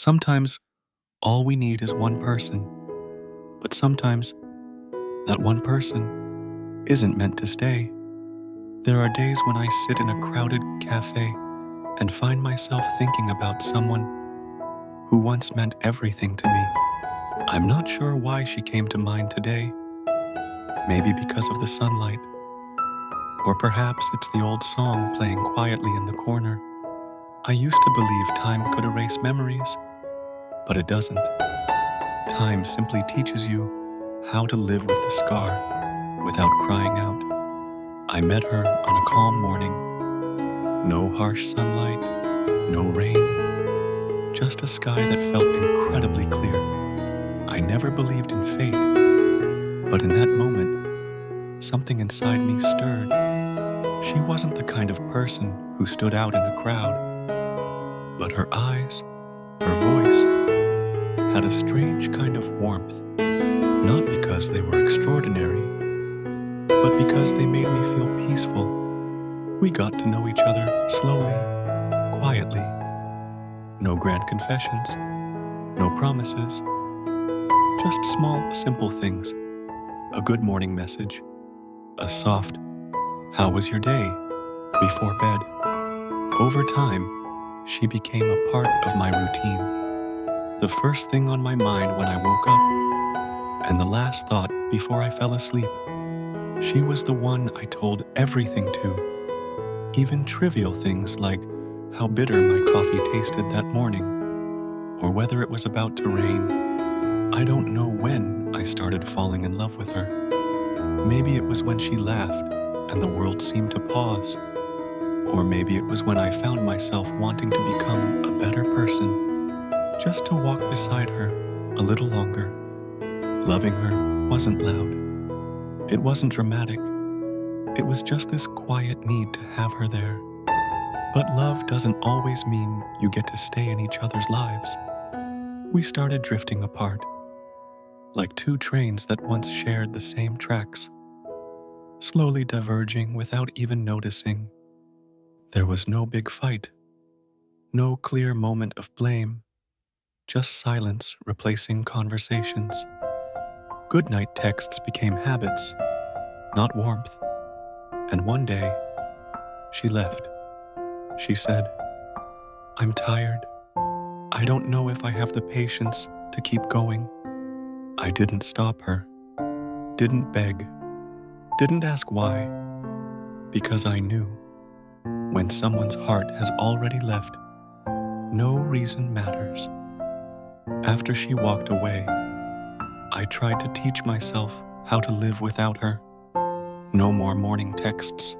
Sometimes all we need is one person, but sometimes that one person isn't meant to stay. There are days when I sit in a crowded cafe and find myself thinking about someone who once meant everything to me. I'm not sure why she came to mind today. Maybe because of the sunlight, or perhaps it's the old song playing quietly in the corner. I used to believe time could erase memories, but it doesn't. Time simply teaches you how to live with the scar without crying out. I met her on a calm morning. No harsh sunlight, no rain, just a sky that felt incredibly clear. I never believed in fate, but in that moment, something inside me stirred. She wasn't the kind of person who stood out in a crowd, but her eyes, her voice, had a strange kind of warmth, not because they were extraordinary, but because they made me feel peaceful. We got to know each other slowly, quietly. No grand confessions, no promises, just small, simple things. A good morning message, a soft, "How was your day?" before bed. Over time, she became a part of my routine. The first thing on my mind when I woke up, and the last thought before I fell asleep. She was the one I told everything to, even trivial things like how bitter my coffee tasted that morning, or whether it was about to rain. I don't know when I started falling in love with her. Maybe it was when she laughed and the world seemed to pause. Or maybe it was when I found myself wanting to become a better person, just to walk beside her a little longer. Loving her wasn't loud. It wasn't dramatic. It was just this quiet need to have her there. But love doesn't always mean you get to stay in each other's lives. We started drifting apart, like two trains that once shared the same tracks, slowly diverging without even noticing. There was no big fight, no clear moment of blame, just silence replacing conversations. Goodnight texts became habits, not warmth. And one day, she left. She said, "I'm tired. I don't know if I have the patience to keep going." I didn't stop her, didn't beg, didn't ask why, because I knew when someone's heart has already left, no reason matters. After she walked away, I tried to teach myself how to live without her. No more morning texts.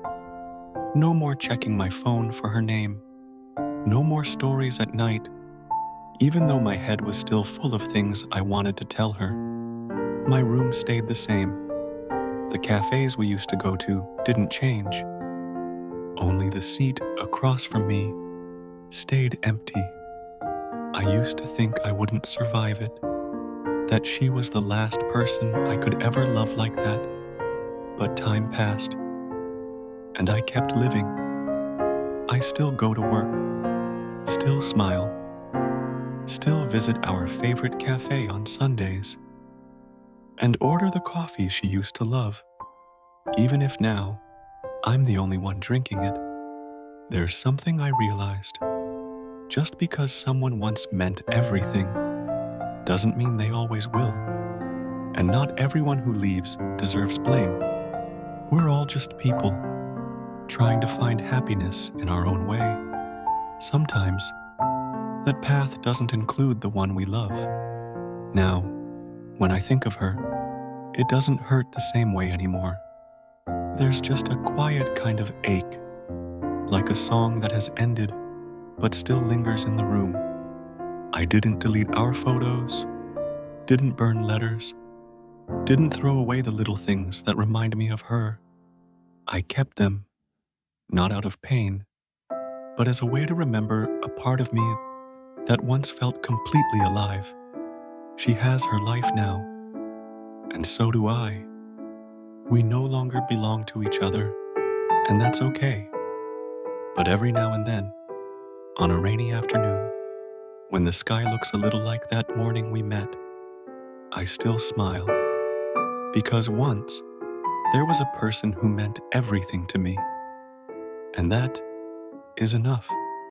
No more checking my phone for her name. No more stories at night, even though my head was still full of things I wanted to tell her. My room stayed the same. The cafes we used to go to didn't change. Only the seat across from me stayed empty. I used to think I wouldn't survive it, that she was the last person I could ever love like that. But time passed, and I kept living. I still go to work, still smile, still visit our favorite cafe on Sundays, and order the coffee she used to love, even if now I'm the only one drinking it. There's something I realized. Just because someone once meant everything doesn't mean they always will. And not everyone who leaves deserves blame. We're all just people, trying to find happiness in our own way. Sometimes, that path doesn't include the one we love. Now, when I think of her, it doesn't hurt the same way anymore. There's just a quiet kind of ache, like a song that has ended but still lingers in the room. I didn't delete our photos, didn't burn letters, didn't throw away the little things that remind me of her. I kept them, not out of pain, but as a way to remember a part of me that once felt completely alive. She has her life now, and so do I. We no longer belong to each other, and that's okay. But every now and then, on a rainy afternoon, When the sky looks a little like that morning we met, I still smile, because once there was a person who meant everything to me, and that is enough.